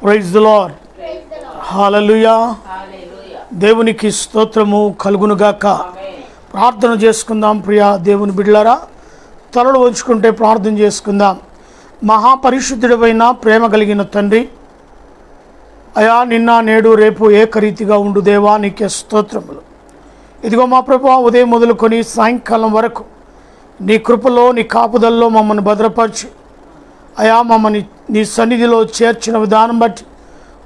Praise the lord. హల్లెలూయా. దేవునికి స్తోత్రము కలుగునుగాక. ప్రార్థన చేసుకుందాం. ప్రియా దేవుని బిడ్డలారా, తలలు వంచుకుంటే ప్రార్థన చేసుకుందాం. మహాపరిశుద్ధుడైన ప్రేమ కలిగిన తండ్రి, అయా నిన్న నేడు రేపు ఏకరీతిగా ఉండు దేవా, నీకే స్తోత్రములు. ఇదిగో మా ప్రభువా, ఉదయం మొదలుకొని సాయంకాలం వరకు నీ కృపలో నీ కాపుదల్లో మమ్మల్ని భద్రపరిచి అయా మమ్మల్ని నీ సన్నిధిలో చేర్చిన విధానం బట్టి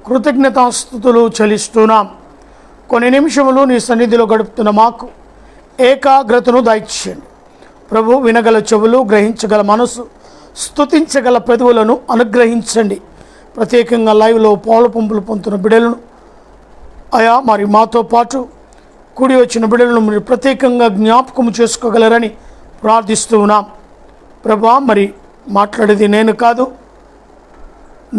కృతజ్ఞతాస్తుతులు చెల్లిస్తున్నాం. కొన్ని నిమిషములు నీ సన్నిధిలో గడుపుతున్న మాకు ఏకాగ్రతను దయచేయండి ప్రభు. వినగల చెవులు, గ్రహించగల మనసు, స్తుతించగల పెదవులను అనుగ్రహించండి. ప్రత్యేకంగా లైవ్లో పాలు పంపులు పొందుతున్న బిడ్డలను అయా మరి మాతో పాటు కూడి వచ్చిన బిడ్డలను మీరు ప్రత్యేకంగా జ్ఞాపకం చేసుకోగలరని ప్రార్థిస్తూ ఉన్నాం ప్రభా. మరి మాట్లాడేది నేను కాదు,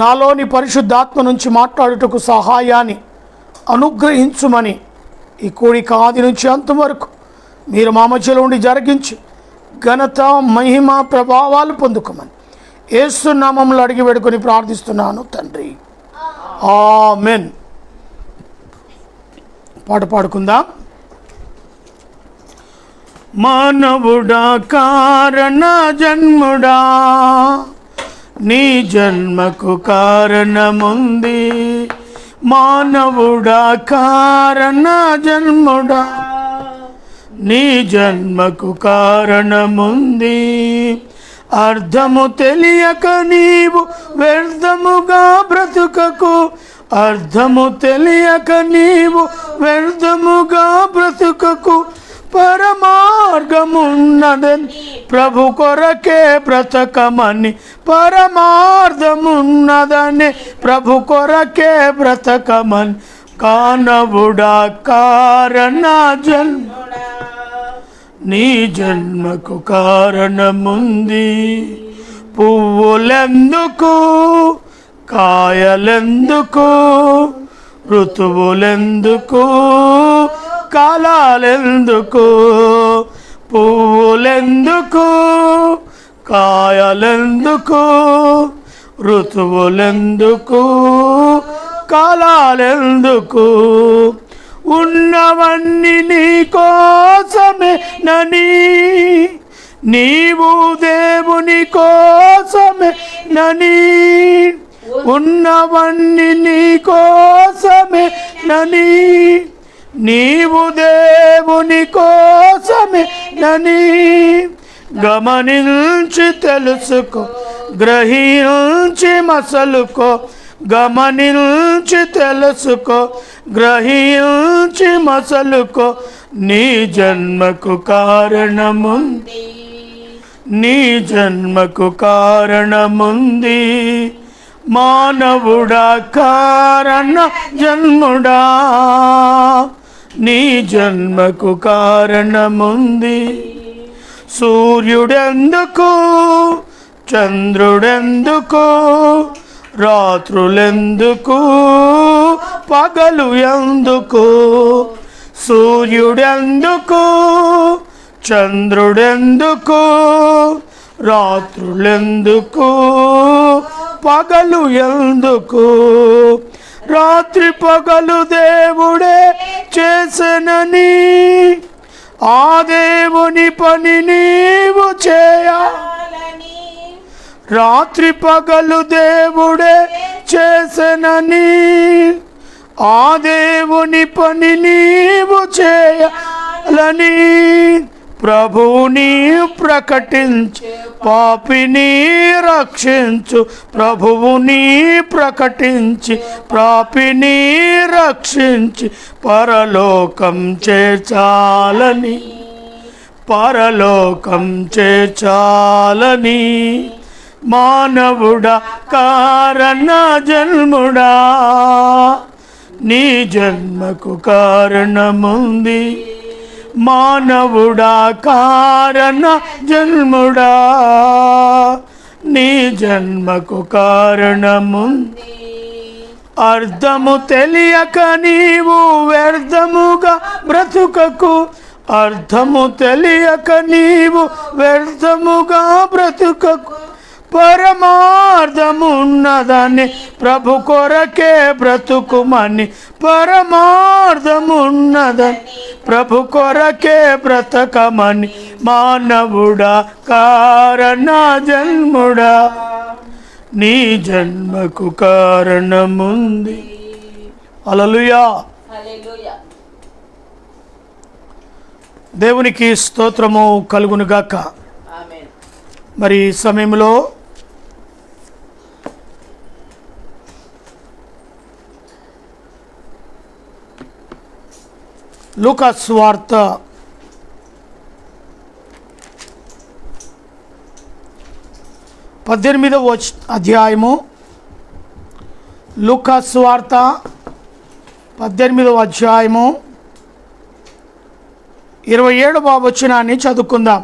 నాలోని పరిశుద్ధాత్మ నుంచి మాట్లాడుటకు సహాయాన్ని అనుగ్రహించుమని ఈ కూడిక ఆది నుంచి అంతం వరకు మీరు మా మధ్యలో ఉండి జరిగించి ఘనత, మహిమ, ప్రభావాలు పొందుకోమని యేసు నామములో అడిగి వేడుకొని ప్రార్థిస్తున్నాను తండ్రి, ఆమెన్. పాట పాడుకుందాం. మానవుడా కారణ జన్ముడా, నీ జన్మకు కారణముంది. మానవుడా కారణ జన్ముడా, నీ జన్మకు కారణముంది. అర్థము తెలియక నీవు వ్యర్థముగా బ్రతుకకు. అర్థము తెలియక నీవు వ్యర్థముగా బ్రతుకకు. పరమార్గమున్నదని ప్రభు కొరకే బ్రతకమని. పరమార్థమున్నదని ప్రభు కొరకే బ్రతకమని. కానవుడా కారణ జన్ముడా, నీ జన్మకు కారణముంది. పువ్వులెందుకు, కాయలెందుకు, ఋతువులెందుకు, కాలాలెందుకు. పువ్వులెందుకు, కాయలెందుకు, ఋతువులెందుకు, కాలాలెందుకు. ఉన్నవన్నీ నీ కోసమే నని, నీవు దేవుని కోసమే నని. ఉన్నవన్నీ నీ కోసమే నని, నీవు దేవుని కోసమే నని. గమనించి తెలుసుకో, గ్రహించి మసలుకో. గమనించి తెలుసుకో, గ్రహించి మసలుకో. నీ జన్మకు కారణముంది, నీ జన్మకు కారణముంది. మానవుడా కారణ జన్ముడా, నీ జన్మకు కారణముంది. సూర్యుడెందుకు, చంద్రుడెందుకు, రాత్రులెందుకు, పగలు ఎందుకు. సూర్యుడెందుకు, చంద్రుడెందుకు, రాత్రులెందుకు, పగలు ఎందుకు. రాత్రి పగలు దేవుడే చేసెనని, ఆ దేవుని పని నీవు చేయాలని. రాత్రి పగలు దేవుడే చేసెనని, ఆ దేవుని పని నీవు చేయాలని. ప్రభువుని ప్రకటించు, పాపిని రక్షించు. ప్రభువుని ప్రకటించి, పాపిని రక్షించి, పరలోకం చేర్చాలని, పరలోకం చేర్చాలని. మానవుడా కారణ జన్ముడా, నీ జన్మకు కారణముంది. మానవుడా కారణ జన్ముడా, నీ జన్మకు కారణముంది. అర్థము తెలియక నీవు వ్యర్థముగా బ్రతుకకు. అర్థము తెలియక నీవు వ్యర్థముగా బ్రతుకకు. పరమార్థమున్నదని ప్రభు కొరకే బ్రతుకుమని, పరమార్థమున్నదని ప్రభు కొరకే బ్రతకమని, మానవుడా కారణ జన్ముడా నీ జన్మకు కారణముంది. హల్లెలూయా. దేవునికి స్తోత్రము కలుగునుగాక. మరి ఈ సమయంలో లూకా సువార్త 18వ అధ్యాయము, లూకా సువార్త 18వ అధ్యాయము 27వ వచనాన్ని చదువుకుందాం.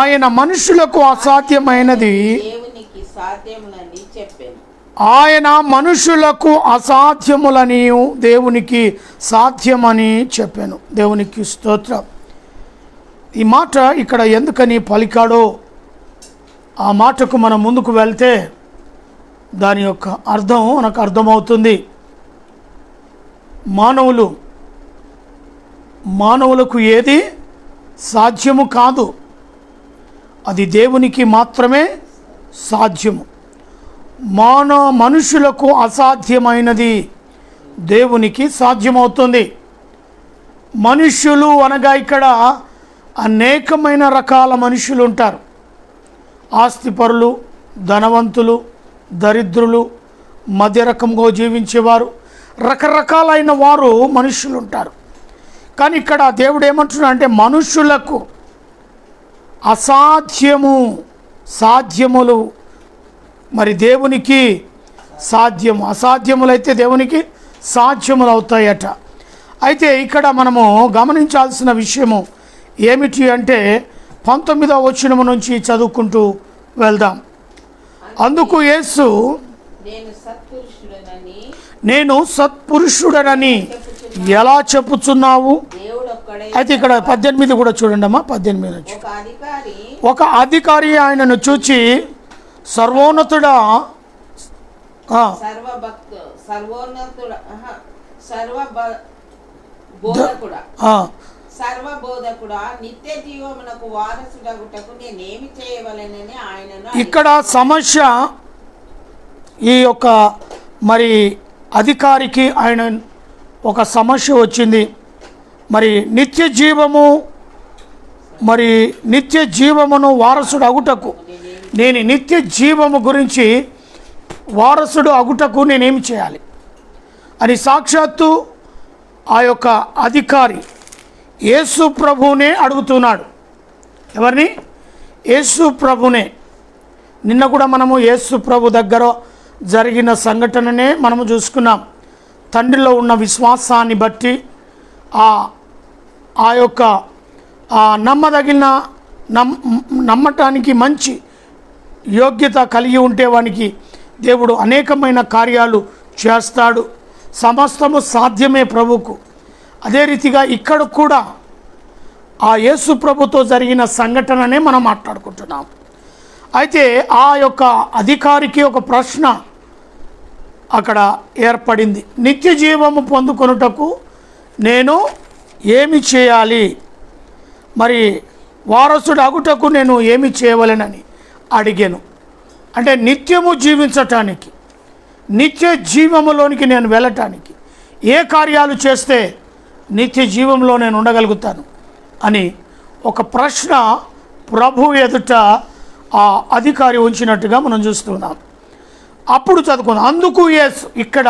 ఆయన మనుషులకు అసాధ్యమైనది ఆయన మనుషులకు అసాధ్యములని దేవునికి సాధ్యమని చెప్పాను. దేవునికి స్తోత్రం. ఈ మాట ఇక్కడ ఎందుకని పలికాడో ఆ మాటకు మనం ముందుకు వెళ్తే దాని యొక్క అర్థం మనకు అర్థమవుతుంది. మానవులకు ఏది సాధ్యము కాదు, అది దేవునికి మాత్రమే సాధ్యము. మనుషులకు అసాధ్యమైనది దేవునికి సాధ్యమవుతుంది. మనుష్యులు అనగా ఇక్కడ అనేకమైన రకాల మనుషులు ఉంటారు. ఆస్తిపరులు, ధనవంతులు, దరిద్రులు, మధ్య రకంగా జీవించేవారు, రకరకాలైన వారు మనుషులు ఉంటారు. కానీ ఇక్కడ దేవుడు ఏమంటున్నాడు అంటే మనుషులకు సాధ్యములు మరి దేవునికి సాధ్యము, అసాధ్యములైతే దేవునికి సాధ్యములు అవుతాయట. అయితే ఇక్కడ మనము గమనించాల్సిన విషయము ఏమిటి అంటే 19వ వచనము నుంచి చదువుకుంటూ వెళ్దాం. అందుకు యేసు నేను సత్పురుషుడనని ఎలా చెప్పుచున్నావు? అయితే ఇక్కడ 18 కూడా చూడండి అమ్మా. 18 నుంచి ఒక అధికారి ఆయనను చూచి సర్వోన్నతుడా ఇక్కడ సమస్య ఈ యొక్క మరి అధికారికి ఆయన ఒక సమస్య వచ్చింది. మరి నిత్య జీవమును వారసుడు అగుటకు నేను నిత్య జీవము గురించి వారసుడు అగుటకు నేనేమి చేయాలి అని సాక్షాత్తు ఆ యొక్క అధికారి యేసు ప్రభువునే అడుగుతున్నాడు. ఎవరిని? యేసు ప్రభునే. నిన్న కూడా మనము యేసు ప్రభు దగ్గర జరిగిన సంఘటననే మనము చూసుకున్నాం. తండ్రిలో ఉన్న విశ్వాసాన్ని బట్టి ఆ యొక్క నమ్మటానికి మంచి యోగ్యత కలిగి ఉంటే వానికి దేవుడు అనేకమైన కార్యాలు చేస్తాడు. సమస్తము సాధ్యమే ప్రభుకు. అదే రీతిగా ఇక్కడ కూడా ఆ యేసు ప్రభుతో జరిగిన సంఘటననే మనం మాట్లాడుకుంటున్నాం. అయితే ఆ యొక్క అధికారికి ఒక ప్రశ్న అక్కడ ఏర్పడింది. నిత్య జీవము పొందుకొనుటకు నేను ఏమి చేయాలి, మరి వారసుడు అగుటకు నేను ఏమి చేయవలెనని అడిగాను. అంటే నిత్యము జీవించటానికి, నిత్య జీవములోనికి నేను వెళ్ళటానికి ఏ కార్యాలు చేస్తే నిత్య జీవంలో నేను ఉండగలుగుతాను అని ఒక ప్రశ్న ప్రభు ఎదుట ఆ అధికారి ఉంచినట్టుగా మనం చూస్తున్నాం. అప్పుడు చదువుకుందాం. అందుకు యేసు, ఇక్కడ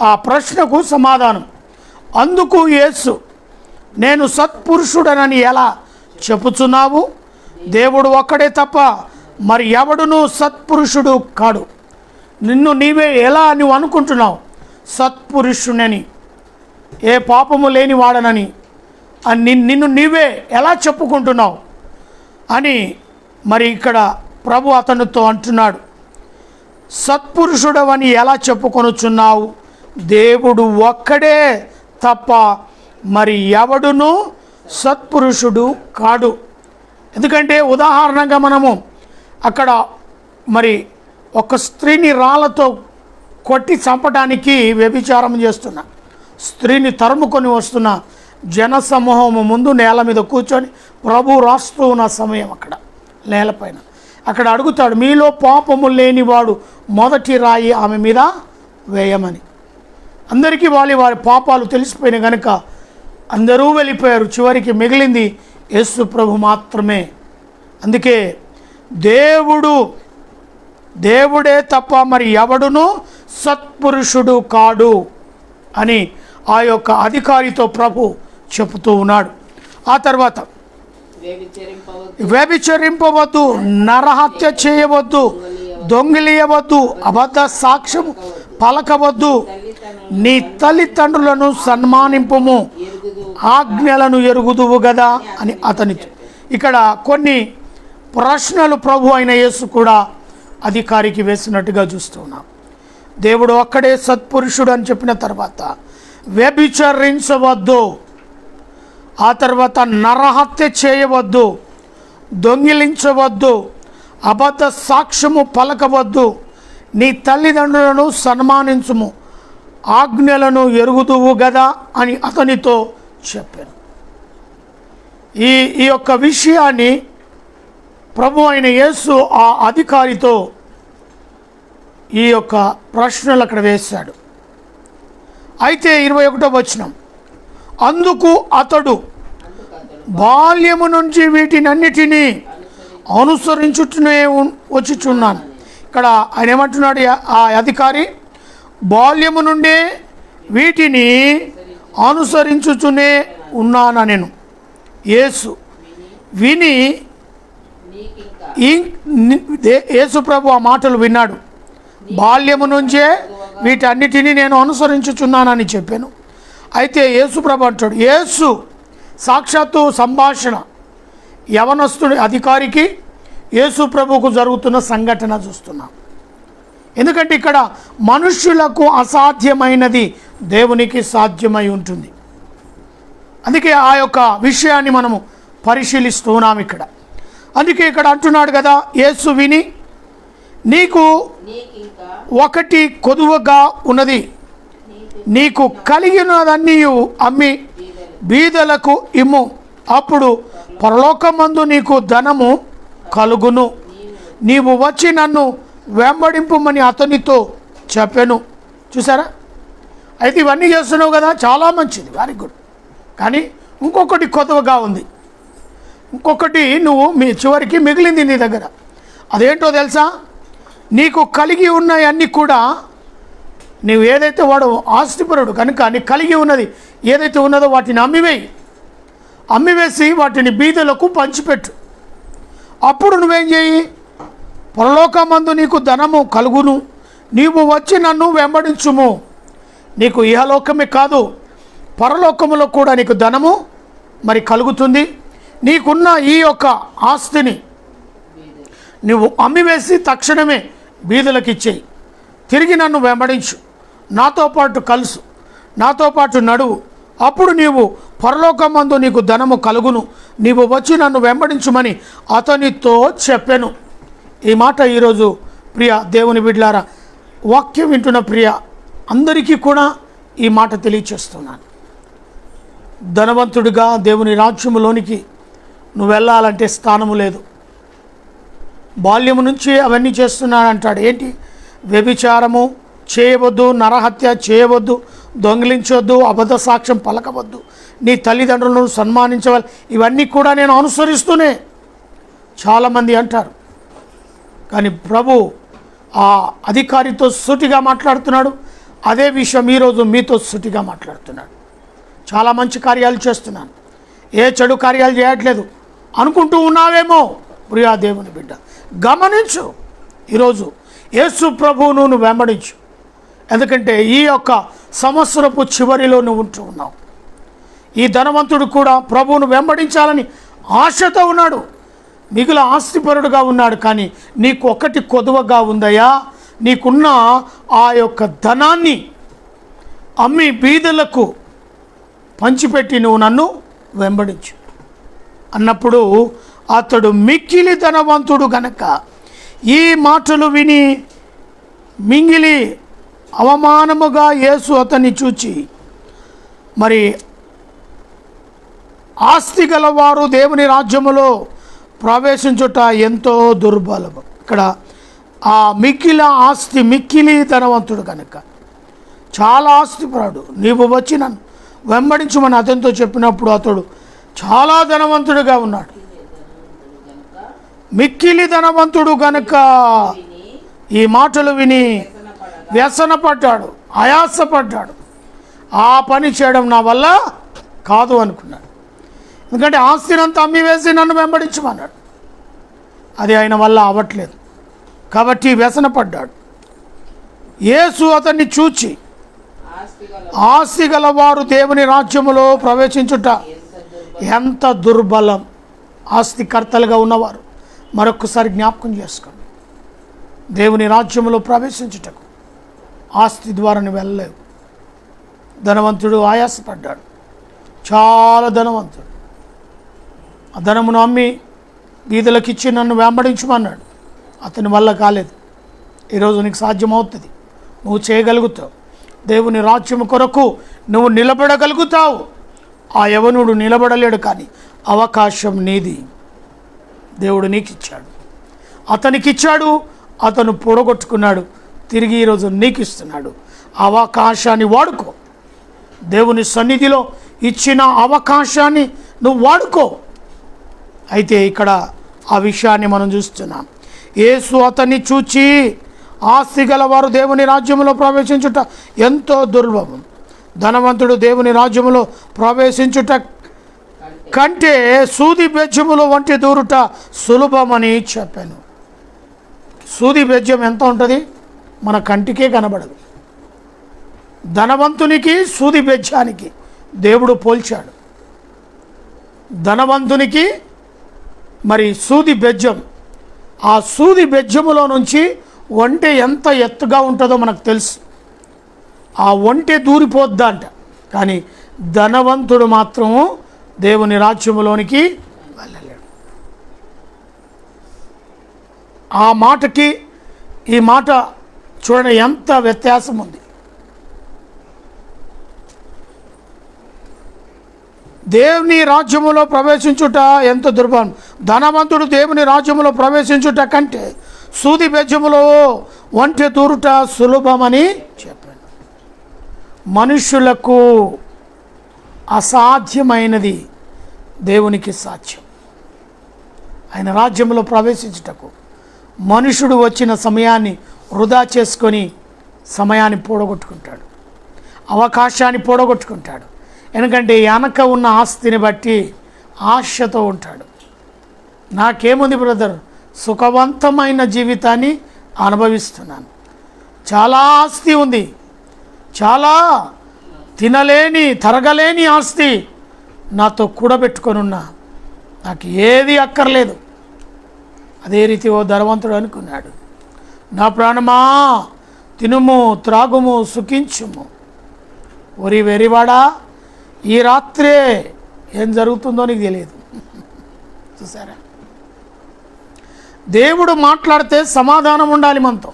ఆ ప్రశ్నకు సమాధానం. అందుకు యేసు నేను సత్పురుషుడనని ఎలా చెప్పుచున్నావు? దేవుడు ఒక్కడే తప్ప మరి ఎవడును సత్పురుషుడు కాడు. నిన్ను నీవే ఎలా నువ్వు అనుకుంటున్నావు సత్పురుషుడని, ఏ పాపము లేని వాడనని నిన్ను నీవే ఎలా చెప్పుకుంటున్నావు అని మరి ఇక్కడ ప్రభు అతనితో అంటున్నాడు. సత్పురుషుడవని ఎలా చెప్పుకొనుచున్నావు? దేవుడు ఒక్కడే తప్ప మరి ఎవడును సత్పురుషుడు కాడు. ఎందుకంటే ఉదాహరణగా మనము అక్కడ మరి ఒక స్త్రీని రాళ్ళతో కొట్టి చంపడానికి వ్యభిచారం చేస్తున్న స్త్రీని తరుముకొని వస్తున్న జనసమూహము ముందు నేల మీద కూర్చొని ప్రభు రాస్తూ ఉన్న సమయం అక్కడ నేలపైన అక్కడ అడుగుతాడు, మీలో పాపము లేనివాడు మొదటి రాయి ఆమె మీద వేయమని. అందరికీ వారి పాపాలు తెలిసిపోయిన కనుక అందరూ వెళ్ళిపోయారు. చివరికి మిగిలింది యేసు ప్రభు మాత్రమే. అందుకే దేవుడే తప్ప మరి ఎవడును సత్పురుషుడు కాడు అని ఆ యొక్క అధికారితో ప్రభు చెబుతూ ఉన్నాడు. ఆ తర్వాత వ్యభిచరింపవద్దు, నరహత్య చేయవద్దు, దొంగిలియవద్దు, అబద్ధ సాక్ష్యం పలకవద్దు, నీ తల్లిదండ్రులను సన్మానింపుము, ఆజ్ఞలను ఎరుగుదువు గదా అని అతనితో. ఇక్కడ కొన్ని ప్రశ్నలు ప్రభు అయిన యేసు కూడా అధికారికి వేసినట్టుగా చూస్తున్నాం. దేవుడు ఒక్కడే సత్పురుషుడు అని చెప్పిన తర్వాత వ్యభిచరించవద్దు, ఆ తర్వాత నరహత్య చేయవద్దు, దొంగిలించవద్దు, అబద్ధ సాక్ష్యము పలకవద్దు, నీ తల్లిదండ్రులను సన్మానించుము, ఆజ్ఞలను ఎరుగుదువు గదా అని అతనితో చెప్పాను. ఈ యొక్క విషయాన్ని ప్రభు అయిన యేసు ఆ అధికారితో ఈ యొక్క ప్రశ్నలు అక్కడ వేశాడు. అయితే 21వ వచనం, అందుకు అతడు బాల్యము నుంచి వీటినన్నిటినీ అనుసరించుటూనే వచ్చుచున్నాను. ఇక్కడ ఆయన ఏమంటున్నాడు? ఆ అధికారి బాల్యము నుండే వీటిని అనుసరించుతూనే ఉన్నాను నేను. యేసు విని యేసు ప్రభు ఆ మాటలు విన్నాడు. బాల్యము నుంచే వీటన్నిటినీ నేను అనుసరించుచున్నానని చెప్పాను. అయితే యేసు ప్రభు అంటాడు, యేసు సాక్షాత్తు సంభాషణ యవనస్తుడి అధికారికి యేసు ప్రభుకు జరుగుతున్న సంఘటన చూస్తున్నాం. ఎందుకంటే ఇక్కడ మనుష్యులకు అసాధ్యమైనది దేవునికి సాధ్యమై ఉంటుంది. అందుకే ఆ యొక్క విషయాన్ని మనము పరిశీలిస్తున్నాం ఇక్కడ. అందుకే ఇక్కడ అంటున్నాడు కదా, యేసు విని నీకు ఒకటి కొదువగా ఉన్నది, నీకు కలిగినదన్నీ అమ్మి బీదలకు ఇమ్ము, అప్పుడు పరలోకమందు నీకు ధనము కలుగును, నీవు వచ్చి నన్ను వెంబడింపుమని అతనితో చెప్పాను. చూసారా? అయితే ఇవన్నీ చేస్తున్నావు కదా, చాలా మంచిది, వెరీ గుడ్. కానీ ఇంకొకటి కొత్తగా ఉంది, ఇంకొకటి మీ చివరికి మిగిలింది నీ దగ్గర. అదేంటో తెలుసా? నీకు కలిగి ఉన్నవన్నీ కూడా నీవు ఏదైతే వాడు ఆస్తిపరుడు కనుక నీకు కలిగి ఉన్నది ఏదైతే ఉన్నదో వాటిని అమ్మివేసి వాటిని బీదలకు పంచిపెట్టు. అప్పుడు నువ్వేం చేయి? పరలోకమందు నీకు ధనము కలుగును, నీవు వచ్చి నన్ను వెంబడించుము. నీకు ఇహలోకమే కాదు, పరలోకములో కూడా నీకు ధనము మరి కలుగుతుంది. నీకున్న ఈ యొక్క ఆస్తిని నువ్వు అమ్మివేసి తక్షణమే బీదలకు ఇచ్చేయి, తిరిగి నన్ను వెంబడించు, నాతో పాటు కలుసు, నాతో పాటు నడువు, అప్పుడు నీవు పరలోకమందు నీకు ధనము కలుగును, నీవు వచ్చి నన్ను వెంబడించుమని అతనితో చెప్పాను. ఈ మాట ఈరోజు ప్రియ దేవుని బిడ్డలారా, వాక్యం వింటున్న ప్రియ అందరికీ కూడా ఈ మాట తెలియచేస్తున్నాను. ధనవంతుడిగా దేవుని రాజ్యములోనికి నువ్వు వెళ్ళాలంటే స్థానము లేదు. బాల్యము నుంచి అవన్నీ చేస్తున్నాడంటాడు. ఏంటి? వ్యభిచారము చేయవద్దు, నరహత్య చేయవద్దు, దొంగిలించవద్దు, అబద్ధ సాక్ష్యం పలకవద్దు, నీ తల్లిదండ్రులను సన్మానించవాలి. ఇవన్నీ కూడా నేను అనుసరిస్తూనే చాలామంది అంటారు. కానీ ప్రభు ఆ అధికారితో సూటిగా మాట్లాడుతున్నాడు. అదే విషయం ఈరోజు మీతో సూటిగా మాట్లాడుతున్నాడు. చాలా మంచి కార్యాలు చేస్తున్నాను, ఏ చెడు కార్యాలు చేయట్లేదు అనుకుంటూ ఉన్నావేమో ప్రియా దేవుని బిడ్డ, గమనించు. ఈరోజు యేసు ప్రభువును నువ్వు వెంబడించు. ఎందుకంటే ఈ యొక్క సంవత్సరపు చివరిలో నువ్వు ఉంటూ ఉన్నావు. ఈ ధనవంతుడు కూడా ప్రభువును వెంబడించాలని ఆశతో ఉన్నాడు, మిగుల ఆస్తిపరుడుగా ఉన్నాడు. కానీ నీకు ఒకటి కొదువగా ఉందయ్యా, నీకున్న ఆ యొక్క ధనాన్ని అమ్మి బీదలకు పంచిపెట్టి నువ్వు నన్ను వెంబడించు అన్నప్పుడు అతడు మిక్కిలి ధనవంతుడు గనక ఈ మాటలు విని మింగిలి అవమానముగా యేసు అతన్ని చూచి, మరి ఆస్తి గలవారు దేవుని రాజ్యములో ప్రవేశించుట ఎంతో దుర్బలము. ఇక్కడ ఆ మిక్కిలి ధనవంతుడు కనుక, చాలా ఆస్తిపరుడు, నీవు వచ్చి నన్ను వెంబడించమని అతనితో చెప్పినప్పుడు అతడు చాలా ధనవంతుడిగా ఉన్నాడు. మిక్కిలి ధనవంతుడు గనుక ఈ మాటలు విని వ్యసనపడ్డాడు, ఆయాసపడ్డాడు. ఆ పని చేయడం నా వల్ల కాదు అనుకున్నాడు. ఎందుకంటే ఆస్తినంతా అమ్మివేసి నన్ను వెంబడించమన్నాడు. అది ఆయన వల్ల అవ్వట్లేదు కాబట్టి వ్యసనపడ్డాడు. యేసు అతన్ని చూచి, ఆస్తి గలవారు దేవుని రాజ్యములో ప్రవేశించుట ఎంత దుర్బలం. ఆస్తికర్తలుగా ఉన్నవారు మరొకసారి జ్ఞాపకం చేసుకోండి. దేవుని రాజ్యములో ప్రవేశించుటకు ఆస్తి ద్వారా వెళ్ళలేవు. ధనవంతుడు ఆయాసపడ్డాడు, చాలా ధనవంతుడు. ఆ ధనమును అమ్మి బీదలకు ఇచ్చి నన్ను వెంబడించమన్నాడు. అతని వల్ల కాలేదు. ఈరోజు నీకు సాధ్యమవుతుంది, నువ్వు చేయగలుగుతావు. దేవుని రాజ్యము కొరకు నువ్వు నిలబడగలుగుతావు. ఆ యవనుడు నిలబడలేడు, కానీ అవకాశం నీది. దేవుడు నీకు ఇచ్చాడు, అతనికి ఇచ్చాడు, అతను పొడగొట్టుకున్నాడు, తిరిగి ఈరోజు నీకు ఇస్తున్నాడు. అవకాశాన్ని వాడుకో. దేవుని సన్నిధిలో ఇచ్చిన అవకాశాన్ని నువ్వు వాడుకో. అయితే ఇక్కడ ఆ విషయాన్ని మనం చూస్తున్నాం. యేసు అతన్ని చూచి, ఆస్తి గలవారు దేవుని రాజ్యములో ప్రవేశించుట ఎంతో దుర్లభం. ధనవంతుడు దేవుని రాజ్యములో ప్రవేశించుట కంటే సూది బెజ్జములో వంటి దూరుట సులభమని చెప్పాను. సూది బెజ్జం ఎంత ఉంటుంది? మన కంటికే కనబడదు. ధనవంతునికి సూది బెజ్జానికి దేవుడు పోల్చాడు. ధనవంతునికి మరి సూది బెజ్జం, ఆ సూది బెజ్జములో నుంచి ఒంటె ఎంత ఎత్తుగా ఉంటుందో మనకు తెలుసు. ఆ ఒంటె దూరిపోద్దంట, కానీ ధనవంతుడు మాత్రం దేవుని రాజ్యములోనికి వెళ్ళలేడు. ఆ మాటకి ఈ మాట చూడండి ఎంత వ్యత్యాసం ఉంది. దేవుని రాజ్యములో ప్రవేశించుట ఎంత దుర్భరం. ధనవంతుడు దేవుని రాజ్యములో ప్రవేశించుట కంటే సూది బెజ్జములో ఒంటె దూరుట సులభమని చెప్పాను. మనుషులకు అసాధ్యమైనది దేవునికి సాధ్యం. ఆయన రాజ్యంలో ప్రవేశించుటకు మనుషుడు వచ్చిన సమయాన్ని వృధా చేసుకొని సమయాన్ని పోడగొట్టుకుంటాడు, అవకాశాన్ని పోడగొట్టుకుంటాడు. ఎందుకంటే వెనక ఉన్న ఆస్తిని బట్టి ఆశతో ఉంటాడు. నాకేముంది బ్రదర్, సుఖవంతమైన జీవితాన్ని అనుభవిస్తున్నాను, చాలా ఆస్తి ఉంది, చాలా తినలేని తరగలేని ఆస్తి నాతో కూడబెట్టుకొనున్నా, నాకు ఏది అక్కర్లేదు. అదే రీతి ఓ ధనవంతుడు అనుకున్నాడు, నా ప్రాణమా తినుము త్రాగుము సుఖించుము. ఒరి వెరివాడా, ఈ రాత్రే ఏం జరుగుతుందో నీకు తెలియదు. చూసారా, దేవుడు మాట్లాడితే సమాధానం ఉండాలి మనతో.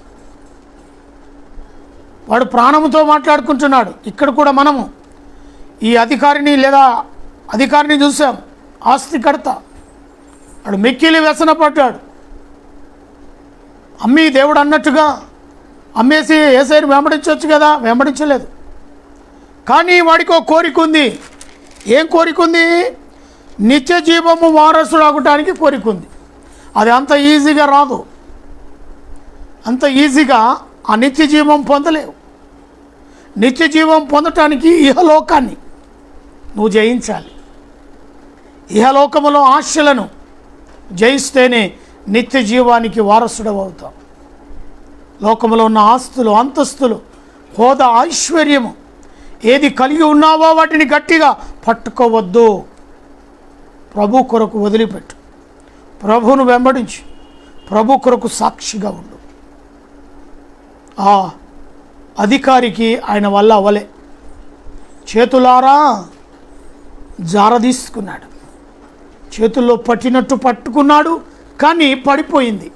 వాడు ప్రాణముతో మాట్లాడుకుంటున్నాడు. ఇక్కడ కూడా మనము ఈ అధికారిని చూసాం, ఆస్తికర్త. వాడు మిక్కిలి వ్యసనపడ్డాడు. అమ్మి దేవుడు అన్నట్టుగా అమ్మేసి యేసయ్యను వెంబడించవచ్చు కదా, వెంబడించలేదు. కానీ వాడికి ఒక కోరిక ఉంది. ఏం కోరిక ఉంది? నిత్య జీవము వారసుడు అవ్వడానికి కోరిక ఉంది. అది అంత ఈజీగా రాదు. అంత ఈజీగా ఆ నిత్య జీవం పొందలేవు. నిత్య జీవం పొందటానికి ఇహలోకాన్ని నువ్వు జయించాలి. ఇహలోకములో ఆశలను జయిస్తేనే నిత్య జీవానికి వారసుడు అవుతావు. లోకములో ఉన్న ఆస్తులు, అంతస్తులు, హోదా, ఐశ్వర్యము ఏది కలిగి ఉన్నావో వాటిని గట్టిగా పట్టుకోవద్దు. ప్రభు కొరకు వదిలిపెట్టు, ప్రభువును వెంబడించు, ప్రభు కొరకు సాక్షిగా ఉండు. ఆ అధికారికి ఆయన వల్ల అవ్వలే, చేతులారా జారదీసుకున్నాడు. చేతుల్లో పట్టినట్టు పట్టుకున్నాడు, కానీ పడిపోయింది.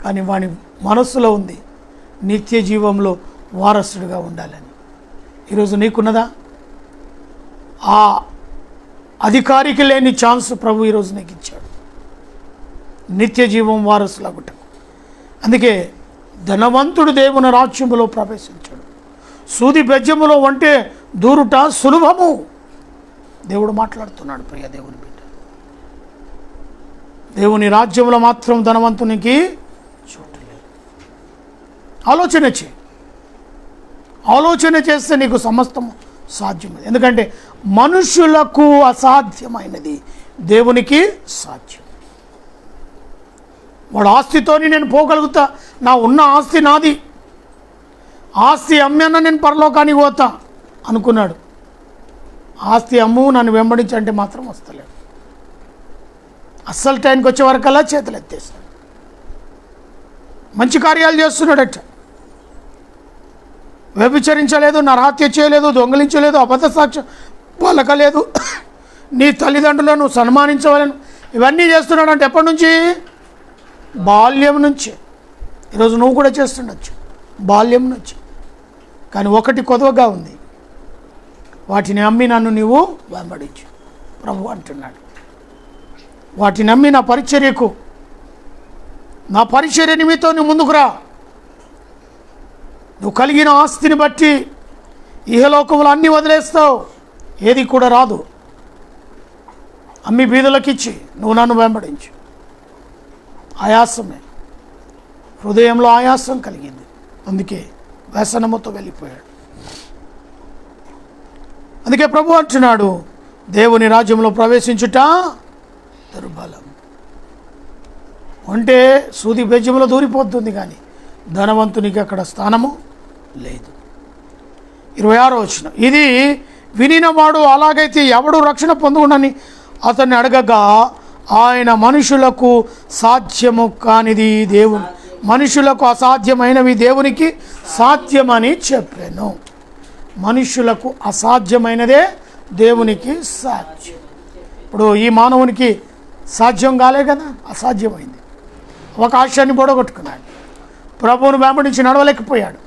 కానీ వాని మనస్సులో ఉంది నిత్య జీవంలో వారసుడిగా ఉండాలని. ఈరోజు నీకున్నదా? ఆ అధికారికి లేని ఛాన్స్ ప్రభు ఈరోజు నీకు ఇచ్చాడు, నిత్య జీవం వారసులగుట. అందుకే ధనవంతుడు దేవుని రాజ్యములో ప్రవేశించాడు. సూది బెజ్జములో వంటే దూరుట సులభము. దేవుడు మాట్లాడుతున్నాడు. ప్రియ దేవుని బిడ్డ, దేవుని రాజ్యంలో మాత్రం ధనవంతునికి చోటు లేదు. ఆలోచన చేస్తే నీకు సమస్తం సాధ్యమే. ఎందుకంటే మనుషులకు అసాధ్యమైనది దేవునికి సాధ్యం. వాడు ఆస్తితోని నేను పోగలుగుతా, నా ఉన్న ఆస్తి నాది, ఆస్తి అమ్మన్నా నేను పరలోకానికి పోతా అనుకున్నాడు. ఆస్తి అమ్ము నన్ను వెంబడించంటే మాత్రం వస్తలేడు. అస్సలు టైంకి వచ్చే వరకల్లా చేతులు ఎత్తేస్తాడు. మంచి కార్యాలు చేస్తున్నాడట. వ్యభిచరించలేదు, నరహత్య చేయలేదు, దొంగిలించలేదు, అబద్ధ సాక్ష్యం పలకలేదు, నీ తల్లిదండ్రులను సన్మానించవాలని ఇవన్నీ చేస్తున్నాడంటే ఎప్పటి నుంచి? బాల్యం నుంచే. ఈరోజు నువ్వు కూడా చేస్తుండొచ్చు బాల్యం నుంచి. కానీ ఒకటి కొదవగా ఉంది, వాటిని అమ్మి నన్ను నీవు వెంబడించు ప్రభు అంటున్నాడు. వాటిని అమ్మి నా పరిచర్య నిమిత్తం నువ్వు ముందుకు రా. నువ్వు కలిగిన ఆస్తిని బట్టి ఇహలోకములు అన్నీ వదిలేస్తావు, ఏది కూడా రాదు. అమ్మి బీదలకిచ్చి నువ్వు నన్ను వెంబడించు. ఆయాసమే, హృదయంలో ఆయాసం కలిగింది, అందుకే వ్యసనముతో వెళ్ళిపోయాడు. అందుకే ప్రభు అంటున్నాడు, దేవుని రాజ్యంలో ప్రవేశించుట దుర్బలం. అంటే సూది బెజ్జంలో దూరిపోతుంది, కానీ ధనవంతునికి అక్కడ స్థానము లేదు. 26వ వచనం, ఇది వినినవాడు అలాగైతే ఎవడు రక్షణ పొందుకునని అతన్ని అడగగా ఆయన మనుషులకు సాధ్యము కానిది దేవుని, మనుషులకు అసాధ్యమైనవి దేవునికి సాధ్యమని చెప్పాను. మనుషులకు అసాధ్యమైనదే దేవునికి సాధ్యం. ఇప్పుడు ఈ మానవునికి సాధ్యం కాలే కదా, అసాధ్యమైంది. అవకాశాన్ని పొడగొట్టుకున్నాడు. ప్రభువును వెంబడించి నడవలేకపోయాడు.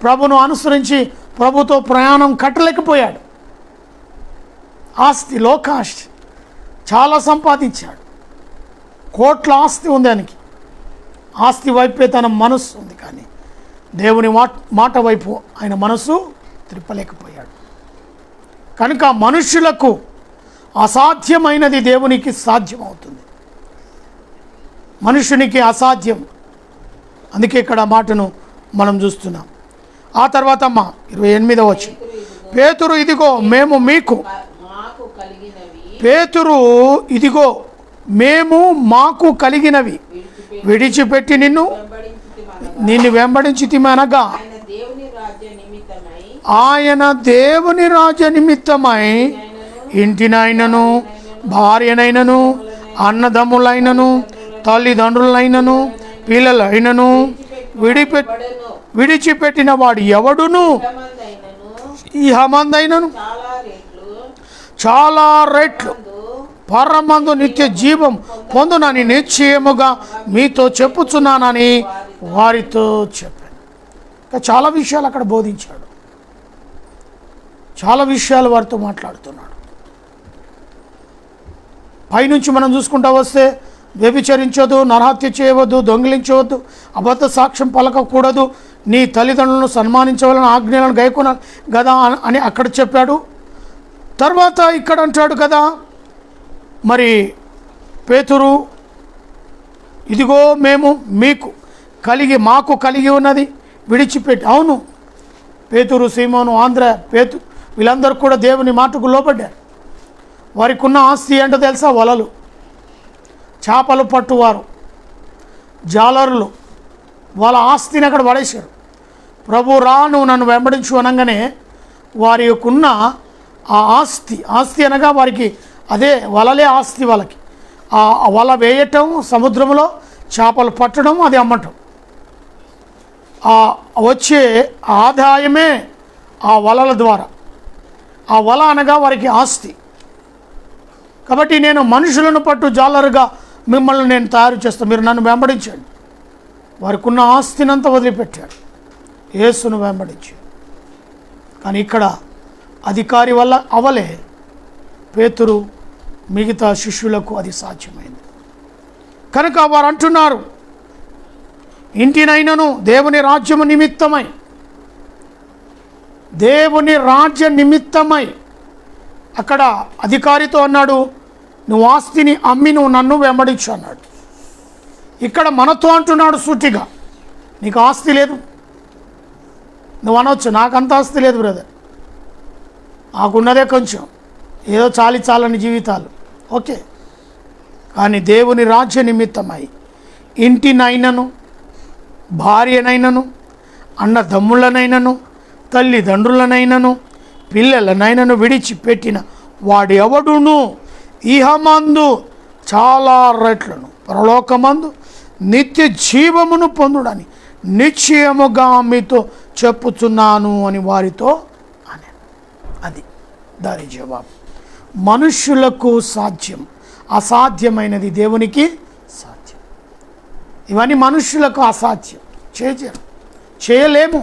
ప్రభువును అనుసరించి ప్రభుతో ప్రయాణం కట్టలేకపోయాడు. ఆస్తి, లోకాస్తి చాలా సంపాదించాడు. కోట్ల ఆస్తి ఉంది ఆయనకి. ఆస్తి వైపే తన మనస్సు ఉంది, కానీ దేవుని మాట వైపు ఆయన మనసు త్రిప్పలేకపోయాడు. కనుక మనుషులకు అసాధ్యమైనది దేవునికి సాధ్యమవుతుంది, మనుషునికి అసాధ్యం. అందుకే ఇక్కడ మాటను మనం చూస్తున్నాం. ఆ తర్వాత 28వ వచనం, పేతురు ఇదిగో మేము మాకు కలిగినవి విడిచిపెట్టి నిన్ను వెంబడించితిమనగా ఆయన దేవుని రాజ్య నిమిత్తమై ఇంటినైనను, భార్యనైనను, అన్నదమ్ములైనను, తల్లిదండ్రులైనను, పిల్లలైనను విడిచిపెట్టిన వాడు ఎవడును ఇహమందైనను చాలా రెట్లు పరమందు నిత్య జీవం పొందునని నిశ్చయముగా మీతో చెప్పుచున్నానని వారితో చెప్పాను. ఇంకా చాలా విషయాలు అక్కడ బోధించాడు, చాలా విషయాలు వారితో మాట్లాడుతున్నాడు. పైనుంచి మనం చూసుకుంటూ వస్తే వ్యభిచరించవద్దు, నరహత్య చేయవద్దు, దొంగిలించవద్దు, అబద్ధ సాక్ష్యం పలకకూడదు, నీ తల్లిదండ్రులను సన్మానించవాలని ఆజ్ఞలను గైకొనాలి కదా అని అక్కడ చెప్పాడు. తర్వాత ఇక్కడ అంటాడు కదా, మరి పేతురు ఇదిగో మేము మాకు కలిగి ఉన్నది విడిచిపెట్టి. అవును, పేతురు, సీమోను, ఆంధ్ర, వీళ్ళందరూ కూడా దేవుని మాటకు లోబడ్డారు. వారికి ఉన్న ఆస్తి ఏంటో తెలుసా? వలలు, చేపలు పట్టువారు, జాలరులు, వాళ్ళ ఆస్తిని అక్కడ పడేశారు. ప్రభు రా, నువ్వు నన్ను వెంబడించు అనగానే వారి యొక్కున్న ఆ ఆస్తి అనగా వారికి అదే వలలే ఆస్తి. వాళ్ళకి ఆ వల వేయటం, సముద్రంలో చేపలు పట్టడం, అది అమ్మటం, వచ్చే ఆదాయమే ఆ వలల ద్వారా. ఆ వల అనగా వారికి ఆస్తి. కాబట్టి నేను మనుషులను పట్టు జాలరుగా మిమ్మల్ని నేను తయారు చేస్తాను, మీరు నన్ను వెంబడించండి. వారికి ఉన్న ఆస్తినంతా వదిలిపెట్టాడు, యేసును వెంబడించాడు. కానీ ఇక్కడ అధికారి వల్ల అవలే, పేతురు మిగతా శిష్యులకు అది సాధ్యమైంది. కనుక వారు అంటున్నారు, ఇంటినైనను దేవుని రాజ్యము నిమిత్తమై, దేవుని రాజ్య నిమిత్తమై. అక్కడ అధికారితో అన్నాడు, నువ్వు ఆస్తిని అమ్మి నువ్వు నన్ను వెంబడించు అన్నాడు. ఇక్కడ మనతో అంటున్నాడు సూటిగా, నీకు ఆస్తి లేదు. నువ్వు అనవచ్చు, నాకంత ఆస్తి లేదు బ్రదర్, నాకున్నదే కొంచెం, ఏదో చాలని జీవితాలు, ఓకే. కానీ దేవుని రాజ్య నిమిత్తమై ఇంటినైనను, భార్యనైనను, అన్నదమ్ములనైనను, తల్లిదండ్రులనైనను, పిల్లలనైనను విడిచిపెట్టిన వాడు ఎవడును ఇహమందు చాలా రెట్లను, పరలోకమందు నిత్య జీవమును పొందుడని నిశ్చయముగా మీతో చెప్పుచున్నాను అని వారితో అని. అది దాని జవాబు. మనుష్యులకు సాధ్యం, అసాధ్యమైనది దేవునికి సాధ్యం. ఇవన్నీ మనుష్యులకు అసాధ్యం, చేయలేము,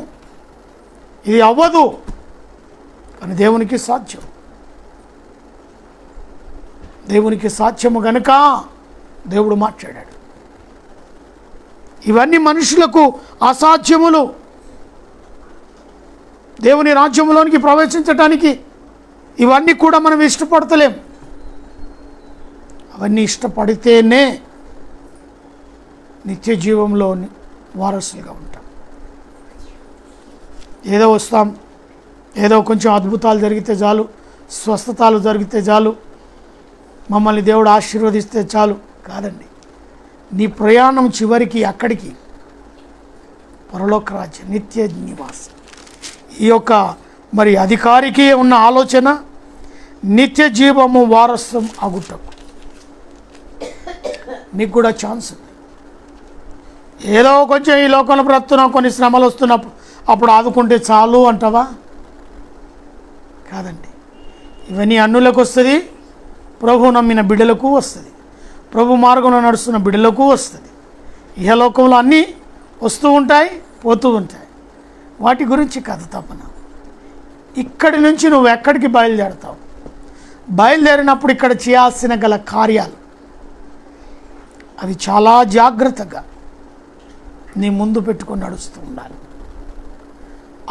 ఇది అవ్వదు. కానీ దేవునికి సాధ్యం. దేవునికి సాధ్యము గనుక దేవుడు మాట్లాడాడు. ఇవన్నీ మనుషులకు అసాధ్యములు. దేవుని రాజ్యంలోనికి ప్రవేశించడానికి ఇవన్నీ కూడా మనం ఇష్టపడతలేం. అవన్నీ ఇష్టపడితేనే నిత్య జీవంలో వారసులుగా ఉంటాం. ఏదో వస్తాం, ఏదో కొంచెం అద్భుతాలు జరిగితే చాలు, స్వస్థతలు జరిగితే చాలు, మమ్మల్ని దేవుడు ఆశీర్వదిస్తే చాలు కాదండి. నీ ప్రయాణం చివరికి అక్కడికి, పరలోక రాజ్యం, నిత్య నివాసం. ఈ యొక్క మరి అధికారికి ఉన్న ఆలోచన నిత్య జీవము వారసం అగుటకు. నీకు కూడా ఛాన్స్ ఉంది. ఏదో కొంచెం ఈ లోకంలో బ్రతున్నాం, కొన్ని శ్రమలు వస్తున్నప్పుడు అప్పుడు ఆదుకుంటే చాలు అంటావా? కాదండి. ఇవన్నీ అన్నులకు వస్తుంది, ప్రభు నమ్మిన బిడ్డలకు వస్తుంది, ప్రభు మార్గంలో నడుస్తున్న బిడ్డలకు వస్తుంది. ఇహలోకంలో అన్నీ వస్తూ ఉంటాయి, పోతూ ఉంటాయి. వాటి గురించి కథ తపన. ఇక్కడి నుంచి నువ్వు ఎక్కడికి బయలుదేరుతావు? బయలుదేరినప్పుడు ఇక్కడ చేయాల్సిన గల కార్యాలు అవి చాలా జాగ్రత్తగా నీ ముందు పెట్టుకొని నడుస్తూ ఉండాలి.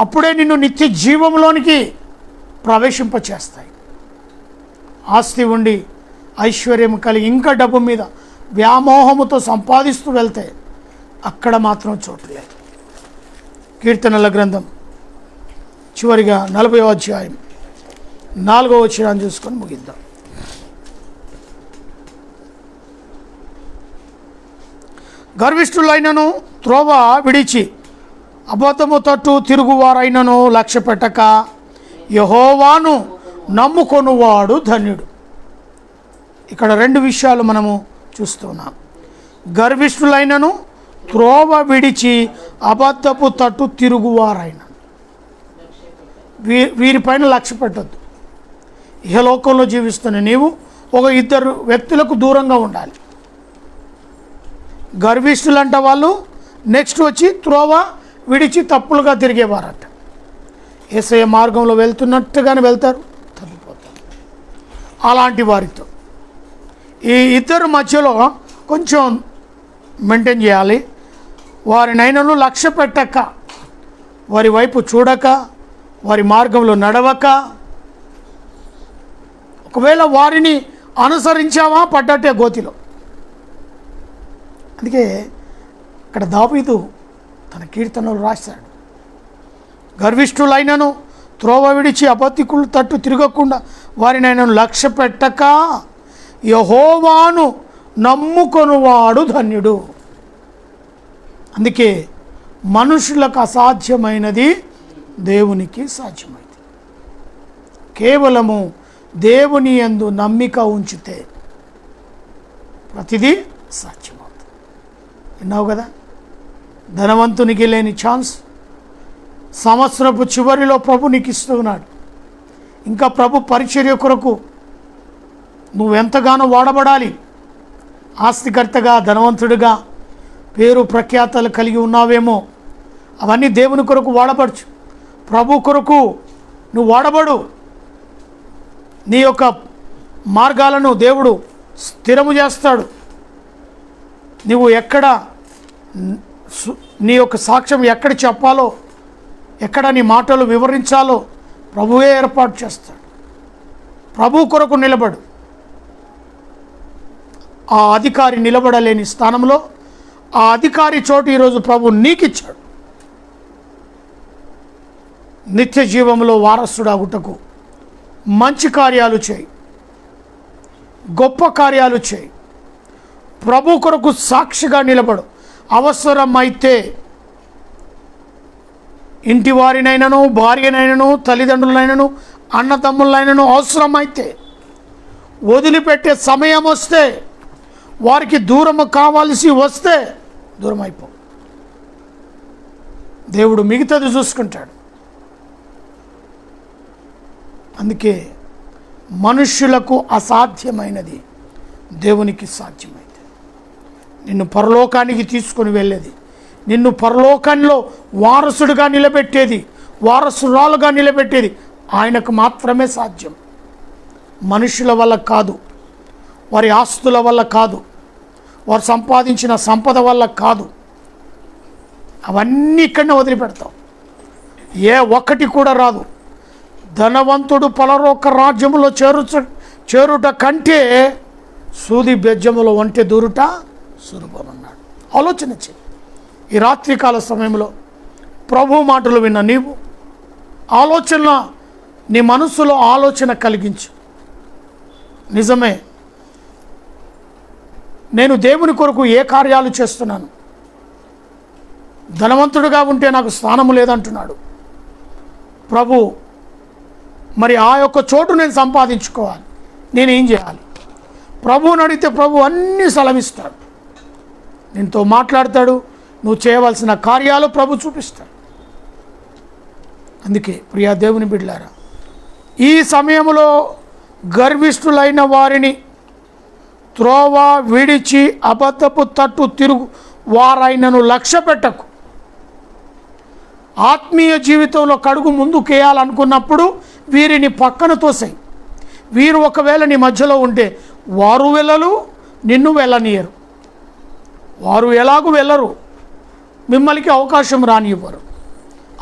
అప్పుడే నిన్ను నిత్య జీవంలోనికి ప్రవేశింపచేస్తాయి. ఆస్తి ఉండి ఐశ్వర్యం కలిగి ఇంకా డబ్బు మీద వ్యామోహముతో సంపాదిస్తూ వెళ్తే అక్కడ మాత్రం చోటు లేదు. కీర్తనల గ్రంథం చివరిగా 40వ అధ్యాయం 4వ వచనాన్ని చూసుకొని ముగిద్దాం. గర్విష్ఠులైనను త్రోవ విడిచి అబద్ధము తట్టు తిరుగువారైనను లక్ష్య పెట్టక యెహోవాను నమ్ముకొనువాడు ధన్యుడు. ఇక్కడ రెండు విషయాలు మనము చూస్తున్నాం. గర్విష్ఠులైనను త్రోవ విడిచి అబద్ధపు తట్టు తిరుగువారైన, వీరిపైన లక్ష్య పెట్టద్దు. ఇహలోకంలో జీవిస్తున్న నీవు ఒక ఇద్దరు వ్యక్తులకు దూరంగా ఉండాలి. గర్విష్ఠులంట వాళ్ళు నెక్స్ట్ వచ్చి త్రోవ విడిచి తప్పులుగా తిరిగేవారట. యేసయ్య మార్గంలో వెళ్తున్నట్టుగానే వెళ్తారు, తప్పిపోతారు. అలాంటి వారితో ఈ ఇద్దరు మధ్యలో కొంచెం మెయింటైన్ చేయాలి. వారినైనను లక్ష్య పెట్టక, వారి వైపు చూడక, వారి మార్గంలో నడవక, ఒకవేళ వారిని అనుసరించావా పడ్డట్టే గోతిలో. అందుకే ఇక్కడ దావీదు తన కీర్తనలు రాశాడు. గర్విష్ఠులైనను త్రోవ విడిచి అబద్ధికులు తట్టు తిరగకుండా వారినైనను లక్ష్య పెట్టక యెహోవాను నమ్ముకొనువాడు ధన్యుడు. అందుకే మనుషులకు అసాధ్యమైనది దేవునికి సాధ్యమైంది. కేవలము దేవుని యందు నమ్మిక ఉంచితే ప్రతిదీ సాధ్యమవుతుంది. విన్నావు కదా, ధనవంతునికి లేని ఛాన్స్ సంవత్సరపు చివరిలో ప్రభు నీకు ఇస్తున్నాడు. ఇంకా ప్రభు పరిచర్య కొరకు నువ్వెంతగానో వాడబడాలి. ఆస్తికర్తగా, ధనవంతుడిగా పేరు ప్రఖ్యాతలు కలిగి ఉన్నావేమో, అవన్నీ దేవుని కొరకు వాడబడచ్చు. ప్రభు కొరకు నువ్వు వాడబడు. నీ యొక్క మార్గాలను దేవుడు స్థిరము చేస్తాడు. నువ్వు ఎక్కడ నీ యొక్క సాక్ష్యం ఎక్కడ చెప్పాలో, ఎక్కడ నీ మాటలు వివరించాలో ప్రభువే ఏర్పాటు చేస్తాడు. ప్రభు కొరకు నిలబడు. ఆ అధికారి నిలబడలేని స్థానంలో ఆ అధికారి చోటు ఈరోజు ప్రభు నీకిచ్చాడు. నిత్య జీవంలో వారసుడాగుటకు మంచి కార్యాలు చేయి, గొప్ప కార్యాలు చేయి. ప్రభు కొరకు సాక్షిగా నిలబడు. అవసరమైతే ఇంటి వారినైనను, భార్యనైనను, తల్లిదండ్రులైనను, అన్నదమ్ములైనను అవసరమైతే వదిలిపెట్టే సమయం వస్తే, వారికి దూరము కావాల్సి వస్తే దూరం అయిపో. దేవుడు మిగతాది చూసుకుంటాడు. అందుకే మనుష్యులకు అసాధ్యమైనది దేవునికి సాధ్యమైంది. నిన్ను పరలోకానికి తీసుకొని వెళ్ళేది, నిన్ను పరలోకంలో వారసుడిగా నిలబెట్టేది, వారసురాలుగా నిలబెట్టేది ఆయనకు మాత్రమే సాధ్యం. మనుషుల వల్ల కాదు, వారి ఆస్తుల వల్ల కాదు, వారు సంపాదించిన సంపద వల్ల కాదు. అవన్నీ ఇక్కడనే వదిలిపెడతాం. ఏ ఒక్కటి కూడా రాదు. ధనవంతుడు పరలోక రాజ్యములో చేరుట కంటే సూది బెజ్జములో వంటి దూరుట సులభం అన్నాడు. ఆలోచన చేయి. ఈ రాత్రికాల సమయంలో ప్రభు మాటలు విన్న నీవు ఆలోచన, నీ మనసులో ఆలోచన కలిగించు. నిజమే, నేను దేవుని కొరకు ఏ కార్యాలు చేస్తున్నాను? ధనవంతుడిగా ఉంటే నాకు స్థానము లేదంటున్నాడు ప్రభు. మరి ఆ యొక్క చోటు నేను సంపాదించుకోవాలి, నేనేం చేయాలి? ప్రభువుని అడిగితే ప్రభు అన్నీ సలహిస్తాడు, నీతో మాట్లాడతాడు. నువ్వు చేయవలసిన కార్యాలు ప్రభు చూపిస్తాడు. అందుకే ప్రియా దేవుని బిడ్డలారా, ఈ సమయంలో గర్విష్ఠులైన వారిని త్రోవ విడిచి అబద్ధపు తట్టు తిరుగు వారైనను లక్ష్య పెట్టకు. ఆత్మీయ జీవితంలో కడుగు ముందుకేయాలనుకున్నప్పుడు వీరిని పక్కన తోసాయి. వీరు ఒకవేళ నీ మధ్యలో ఉంటే వారు వెళ్ళరు, నిన్ను వెళ్ళనీయరు. వారు ఎలాగూ వెళ్ళరు, మిమ్మల్ని అవకాశం రానివ్వరు.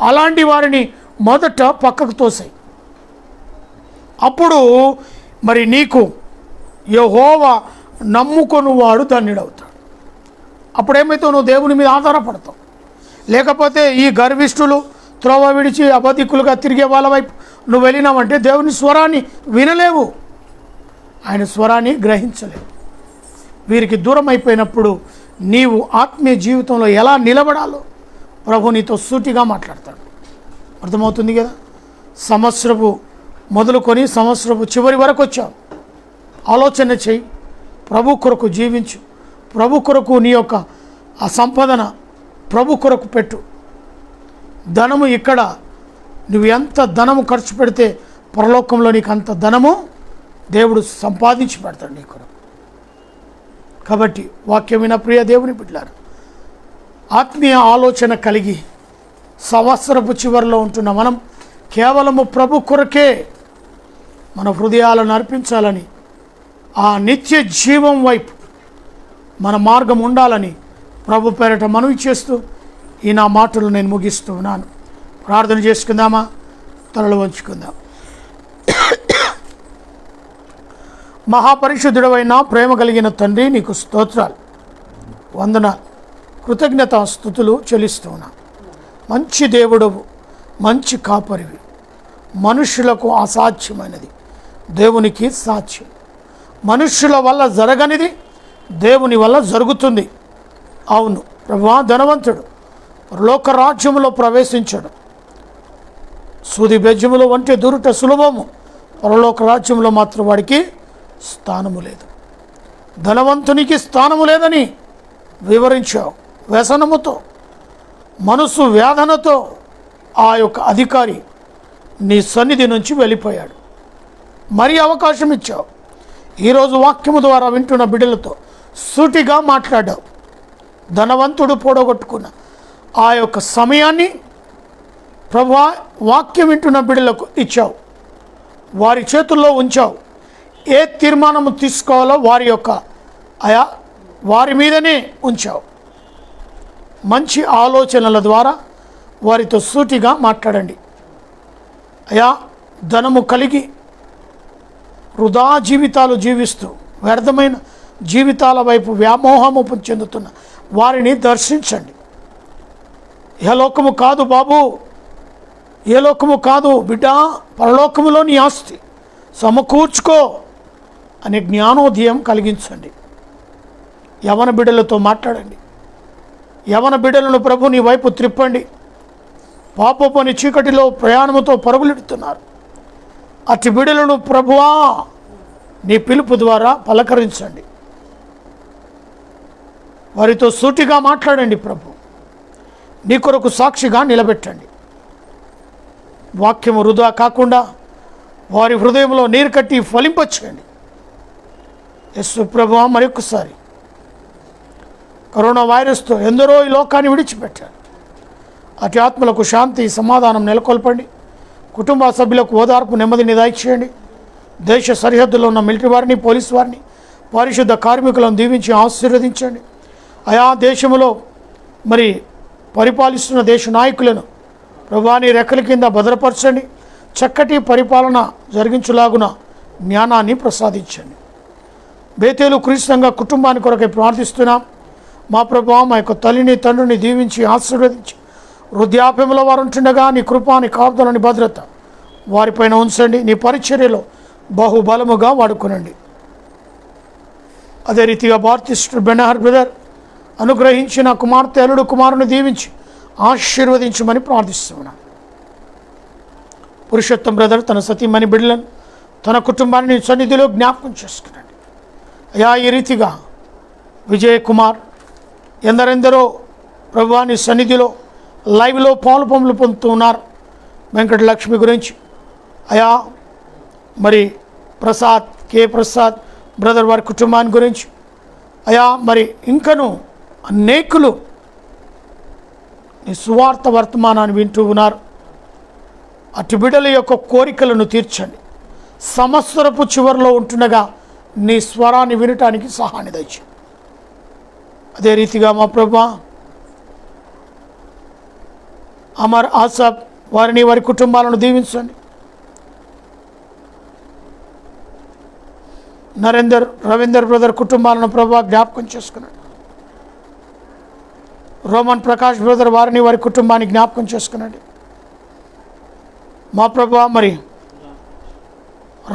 అలాంటి వారిని మొదట పక్కకు తోసాయి. అప్పుడు మరి నీకు యెహోవా నమ్ముకొనువాడు ధన్యుడవుతాడు. అప్పుడేమైతే నువ్వు దేవుని మీద ఆధారపడతావు. లేకపోతే ఈ గర్విష్ఠులు త్రోవ విడిచి అబద్ధికులుగా తిరిగే వాళ్ళ వైపు నువ్వు వెళ్ళినావంటే దేవుని స్వరాన్ని వినలేవు, ఆయన స్వరాన్ని గ్రహించలేవు. వీరికి దూరం అయిపోయినప్పుడు నీవు ఆత్మీయ జీవితంలో ఎలా నిలబడాలో ప్రభు నీతో సూటిగా మాట్లాడతాడు. అర్థమవుతుంది కదా? సంవత్సరపు మొదలుకొని సంవత్సరపు చివరి వరకు వచ్చావు. ఆలోచన చేయి, ప్రభు కొరకు జీవించు. ప్రభు కొరకు నీ యొక్క ఆ సంపదన ప్రభు కొరకు పెట్టు. ధనము ఇక్కడ నువ్వు ఎంత ధనము ఖర్చు పెడితే పరలోకంలో నీకు అంత ధనము దేవుడు సంపాదించి పెడతాడు నీ కొరకు. కాబట్టి వాక్యమైన ప్రియ దేవుని బిడ్డలారా, ఆత్మీయ ఆలోచన కలిగి సంవత్సరపు చివరిలో ఉంటున్న మనం కేవలము ప్రభు కొరకే మన హృదయాలను అర్పించాలని, ఆ నిత్య జీవం వైపు మన మార్గం ఉండాలని ప్రభు పేరట మనవి చేస్తూ ఈ నా మాటలు నేను ముగిస్తూ ఉన్నాను. ప్రార్థన చేసుకుందామా? తలలు వంచుకుందాం. మహాపరిశుద్ధుడవైన ప్రేమ కలిగిన తండ్రి, నీకు స్తోత్రాలు, వందనాలు, కృతజ్ఞత స్తుతులు చెల్లిస్తూ ఉన్నాను. మంచి దేవుడవు, మంచి కాపరివి. మనుష్యులకు అసాధ్యమైనది దేవునికి సాధ్యం. మనుష్యుల వల్ల జరగనిది దేవుని వల్ల జరుగుతుంది. అవును ప్రభువా, ధనవంతుడు పరలోక రాజ్యములో ప్రవేశించాడు. సూది బెజ్జములో వంటి దూరుట సులభము, పరలోక రాజ్యంలో మాత్రం వాడికి స్థానము లేదు. ధనవంతునికి స్థానము లేదని వివరించావు. వ్యసనముతో, మనసు వేదనతో ఆ యొక్క అధికారి నీ సన్నిధి నుంచి వెళ్ళిపోయాడు. మరి అవకాశం ఇచ్చావు. ఈరోజు వాక్యము ద్వారా వింటున్న బిడ్డలతో సూటిగా మాట్లాడావు. ధనవంతుడు పోడగొట్టుకున్న ఆ యొక్క సమయాన్ని ప్రభువా వాక్యం వింటున్న బిడ్డలకు ఇచ్చావు, వారి చేతుల్లో ఉంచావు. ఏ తీర్మానము తీసుకోవాలో వారి మీదనే ఉంచావు. మంచి ఆలోచనల ద్వారా వారితో సూటిగా మాట్లాడండి అయా. ధనము కలిగి వృధా జీవితాలు జీవిస్తూ వ్యర్థమైన జీవితాల వైపు వ్యామోహము చెందుతున్న వారిని దర్శించండి. ఇహలోకము కాదు బాబు, ఏ లోకము కాదు బిడ్డ, పరలోకములో నీ ఆస్తి సమకూర్చుకో అనే జ్ఞానోదయం కలిగించండి. యవన బిడ్డలతో మాట్లాడండి. యవన బిడ్డలను ప్రభు నీ వైపు త్రిప్పండి. పాపపోని చీకటిలో ప్రయాణముతో పరుగులెడుతున్నారు. అట్టి బిడ్డలను ప్రభువా నీ పిలుపు ద్వారా పలకరించండి. వారితో సూటిగా మాట్లాడండి ప్రభు. నీ కొరకు సాక్షిగా నిలబెట్టండి. వాక్యము వృధా కాకుండా వారి హృదయంలో నీరు కట్టి ఫలింపచేయండి. యేసు ప్రభువా మరొకసారి కరోనా వైరస్తో ఎందరో ఈ లోకాన్ని విడిచిపెట్టారు. అటు ఆత్మలకు శాంతి సమాధానం నెలకొల్పండి. కుటుంబ సభ్యులకు ఓదార్పు నెమ్మదిని దయచేయండి. దేశ సరిహద్దులో ఉన్న మిలిటరీ వారిని, పోలీసు వారిని, పరిశుద్ధ కార్మికులను దీవించి ఆశీర్వదించండి. ఆయా దేశంలో మరి పరిపాలిస్తున్న దేశ నాయకులను ప్రభువాని రెక్కల కింద భద్రపరచండి. చక్కటి పరిపాలన జరిగించులాగున జ్ఞానాన్ని ప్రసాదించండి. బేతేలు క్రీస్తుగా కుటుంబాన్ని కొరకై ప్రార్థిస్తున్నాం. మా ప్రభువా మా యొక్క తల్లిని తండ్రిని దీవించి ఆశీర్వదించి వృద్ధాప్యంలో వారు ఉంటుండగా నీ కృపాని కాపుదలని భద్రత వారిపైన ఉంచండి. నీ పరిచర్యలో బహుబలముగా వాడుకునండి. అదే రీతిగా బాప్టిస్ట్ బెనహర్ బ్రదర్ అనుగ్రహించిన కుమార్తె అల్లుడు కుమారుని దీవించి ఆశీర్వదించమని ప్రార్థిస్తున్నాను. పురుషోత్తం బ్రదర్ తన సతీమణి బిడ్డలను తన కుటుంబాన్ని సన్నిధిలో జ్ఞాపకం చేసుకునండి. అయా ఈ రీతిగా విజయ్ కుమార్ ఎందరెందరో ప్రభువాని సన్నిధిలో లైవ్లో పాలు పనులు పొందుతూ ఉన్నారు. వెంకటలక్ష్మి గురించి అయా మరి ప్రసాద్ కే ప్రసాద్ బ్రదర్ వారి కుటుంబాన్ని గురించి అయా మరి ఇంకను అనేకులు నీ సువార్త వర్తమానాన్ని వింటూ ఉన్నారు. అటు బిడ్డల యొక్క కోరికలను తీర్చండి. సంవత్సరపు చివరిలో ఉంటుండగా నీ స్వరాన్ని వినటానికి సహాయాన్ని దయచేయండి. అదే రీతిగా మా ప్రభువా అమర్ ఆసాబ్ వారిని వారి కుటుంబాలను దీవించండి. రవీందర్ బ్రదర్ కుటుంబాలను ప్రభువా జ్ఞాపకం చేసుకున్నాడు. రోమన్ ప్రకాష్ బ్రదర్ వారిని వారి కుటుంబాన్ని జ్ఞాపకం చేసుకున్నాడు. మా ప్రభువా మరి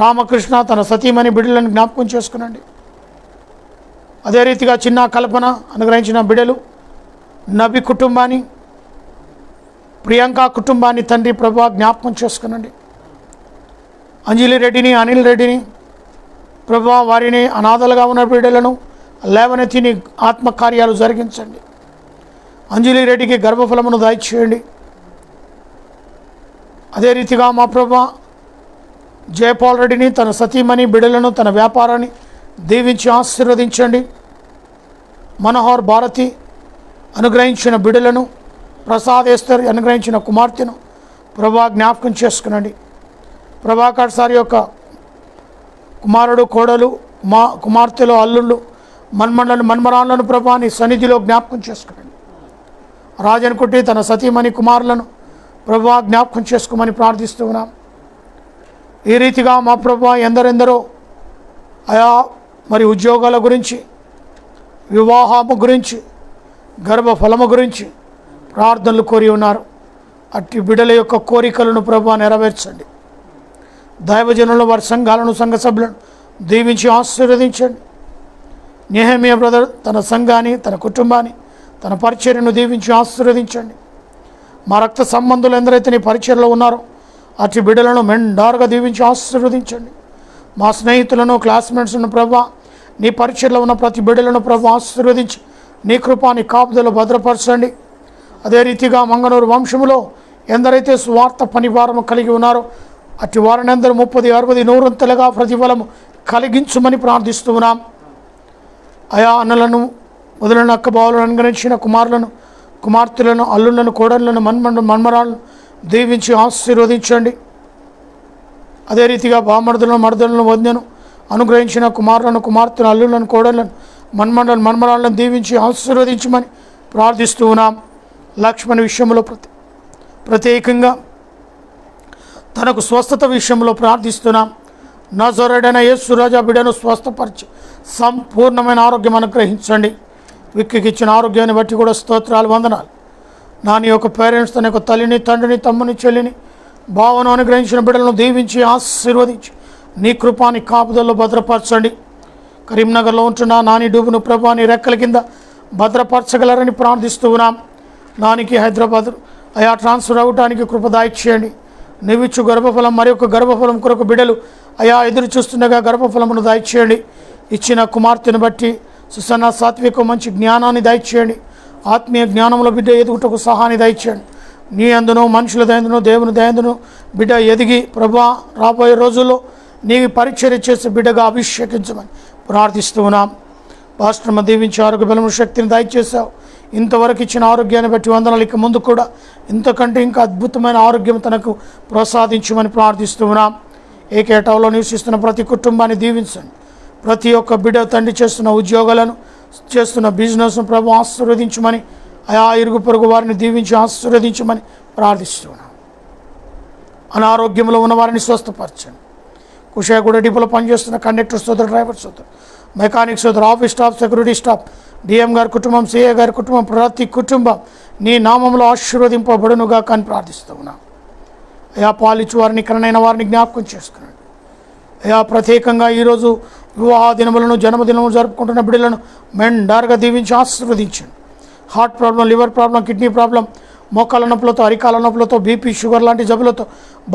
రామకృష్ణ తన సతీమణి బిడ్డలను జ్ఞాపకం చేసుకునండి. అదే రీతిగా చిన్న కల్పన అనుగ్రహించిన బిడ్డలు నబి కుటుంబాన్ని, ప్రియాంక కుటుంబాన్ని తండ్రి ప్రభువా జ్ఞాపకం చేసుకునండి. అంజలి రెడ్డిని, అనిల్ రెడ్డిని ప్రభువా వారిని అనాథలుగా ఉన్న బిడ్డలను లేవనెత్తిని ఆత్మకార్యాలు జరిగించండి. అంజలి రెడ్డికి గర్భఫలమును దయచేయండి. అదే రీతిగా మా ప్రభువా జయపాల్ రెడ్డిని తన సతీమణి బిడ్డలను తన వ్యాపారాన్ని దీవించి ఆశీర్వదించండి. మనోహర్ భారతి అనుగ్రహించిన బిడ్డలను, ప్రసాదేశ్వర్ అనుగ్రహించిన కుమార్తెను ప్రభువా జ్ఞాపకం చేసుకునండి. ప్రభాకర్ సార్ యొక్క కుమారుడు, కోడలు, మా కుమార్తెలు, అల్లుళ్ళు, మన్మరాళ్ళను ప్రభువా నీ సన్నిధిలో జ్ఞాపకం చేసుకునండి. రాజన్ కుట్టి తన సతీమణి కుమారులను ప్రభువా జ్ఞాపకం చేసుకోమని ప్రార్థిస్తూ ఉన్నాం. ఈ రీతిగా మా ప్రభువా ఎందరెందరో ఆయా మరి ఉద్యోగాల గురించి, వివాహము గురించి, గర్భఫలము గురించి ప్రార్థనలు కోరి ఉన్నారు. అట్టి బిడ్డల యొక్క కోరికలను ప్రభువా నెరవేర్చండి. దైవజనుల వారి సంఘాలను, సంఘ సభ్యులను దీవించి ఆశీర్వదించండి. నెహెమియా బ్రదర్ తన సంఘాన్ని, తన కుటుంబాన్ని, తన పరిచర్యను దీవించి ఆశీర్వదించండి. మా రక్త సంబంధులు ఎందరైతే నీ పరిచర్యలో ఉన్నారో అట్టి బిడ్డలను మెండారుగా దీవించి ఆశీర్వదించండి. మా స్నేహితులను, క్లాస్మేట్స్ను ప్రభువా నీ పరిచర్యలో ఉన్న ప్రతి బిడ్డలను ప్రభువా ఆశీర్వదించి నీ కృపాని కాపుదలు భద్రపరచండి. అదే రీతిగా మంగనూరు వంశములో ఎందరైతే స్వార్థ పనిభారము కలిగి ఉన్నారో అట్టి వారిని అందరూ 30, 60, 100 ప్రతిఫలము కలిగించమని ప్రార్థిస్తున్నాం. అయా అన్నలను మొదలైన అక్క బావులను అనుగ్రహించిన కుమారులను, కుమార్తెలను, అల్లులను, కోడళ్లను, మన్మరాలను దీవించి ఆశీర్వదించండి. అదే రీతిగా బామర్దులను, మర్దలను, వదినను అనుగ్రహించిన కుమారులను, కుమార్తెలను, అల్లులను, కోడళ్లను, మన్మరాలను దీవించి ఆశీర్వదించమని ప్రార్థిస్తూ ఉన్నాం. లక్ష్మణ్ విషయంలో ప్రత్యేకంగా తనకు స్వస్థత విషయంలో ప్రార్థిస్తున్నాం. నజరేయుడైన యేసు రాజా బిడ్డను స్వస్థపరిచి సంపూర్ణమైన ఆరోగ్యం అనుగ్రహించండి. విక్కికి ఇచ్చిన ఆరోగ్యాన్ని బట్టి కూడా స్తోత్రాలు, వందనాలు. నాని యొక్క పేరెంట్స్, తన యొక్క తల్లిని, తండ్రిని, తమ్ముని, చెల్లిని, భావను అనుగ్రహించిన బిడ్డలను దీవించి ఆశీర్వదించి నీ కృపాని కాపుదల్లో భద్రపరచండి. కరీంనగర్లో ఉంటున్న నాని డూబును ప్రభా నీ రెక్కల కింద భద్రపరచగలరని ప్రార్థిస్తూ ఉన్నాం. నానికి హైదరాబాద్ అయా ట్రాన్స్ఫర్ అవ్వడానికి కృప దయచేయండి. నీవిచ్చు గర్భఫలం మరి ఒక గర్భఫలం కొరకు బిడ్డలు అయా ఎదురు చూస్తుండగా గర్భఫలమును దయచేయండి. ఇచ్చిన కుమార్తెను బట్టి సుసన్న సాత్విక మంచి జ్ఞానాన్ని దయచేయండి. ఆత్మీయ జ్ఞానంలో బిడ్డ ఎదుగుటకు సహాయాన్ని దయచేయండి. నీ అందును, మనుషుల దయందును, దేవుని దయందును బిడ్డ ఎదిగి ప్రభా రాబోయే రోజుల్లో నీవి పరిచర్య చేసి బిడ్డగా అభిషేకించమని ప్రార్థిస్తూ ఉన్నాం. పాస్టర్మ దీవించి ఆరోగ్య బలము శక్తిని దయచేసావు. ఇంతవరకు ఇచ్చిన ఆరోగ్యాన్ని బట్టి వందనాలు. ఇక ముందు కూడా ఇంతకంటే ఇంకా అద్భుతమైన ఆరోగ్యం తనకు ప్రసాదించమని ప్రార్థిస్తూ ఉన్నాం. ఏకేటాలో నివసిస్తున్న ప్రతి కుటుంబాన్ని దీవించండి. ప్రతి ఒక్క బిడ్డ తండ్రి చేస్తున్న ఉద్యోగాలను, చేస్తున్న బిజినెస్ను ప్రభు ఆశీర్వదించమని, ఆయా ఇరుగు పొరుగు వారిని దీవించి ఆశీర్వదించమని ప్రార్థిస్తున్నాం. అనారోగ్యంలో ఉన్న వారిని స్వస్థపరచండి. కుషాయగూడ డిపోలో పనిచేస్తున్న కండక్టర్ సోదరు, డ్రైవర్ సోదరు, మెకానిక్ సోదరు, office staff, security staff, DM గారి కుటుంబం, సిఏ గారి కుటుంబం, ప్రతి కుటుంబం నీ నామంలో ఆశీర్వదింపబడునుగా కానీ ప్రార్థిస్తూ ఉన్నాం. అయా పాలిచ్చు వారిని, కరణైన వారిని జ్ఞాపకం చేసుకున్నాడు. అయా ప్రత్యేకంగా ఈరోజు వివాహ దినములను, జన్మదినములు జరుపుకుంటున్న బిడ్డలను మెండారుగా దీవించి ఆశీర్వదించండి. Heart problem, liver problem, kidney problem, మోకాల నొప్పులతో, అరికాల నొప్పులతో, బీపీ, షుగర్ లాంటి జబ్బులతో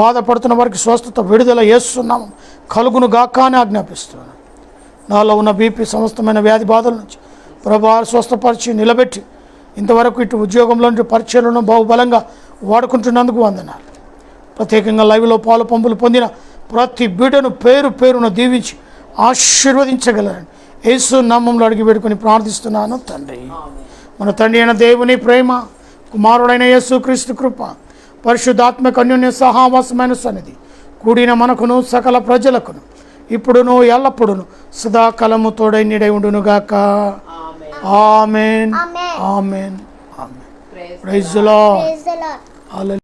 బాధపడుతున్న వారికి స్వస్థత, విడుదల యేసునామం కలుగును గాక అని ఆజ్ఞాపిస్తున్నాను. నాలో ఉన్న బీపీ సమస్తమైన వ్యాధి బాధల నుంచి ప్రభా స్వస్థపరిచి నిలబెట్టి ఇంతవరకు ఇటు ఉద్యోగంలో పరిచయలను బహుబలంగా వాడుకుంటున్నందుకు వందనాలు. ప్రత్యేకంగా లైవ్లో పాలు పంపులు పొందిన ప్రతి బిడ్డను పేరు పేరును దీవించి ఆశీర్వదించగలరని యేసు నామంలో అడిగి పెట్టుకుని ప్రార్థిస్తున్నాను తండ్రి. మన తండ్రి అయిన దేవుని ప్రేమ, కుమారుడైన యేసు క్రీస్తు కృప, పరిశుద్ధాత్మక అన్యోన్య సహవాసమైన సన్నిధి కూడిన మనకును సకల ప్రజలకును ఇప్పుడును ఎల్లప్పుడును సదాకాలము తోడై నీడై ఉండునుగాక. Amen, amen, amen. Praise the lord.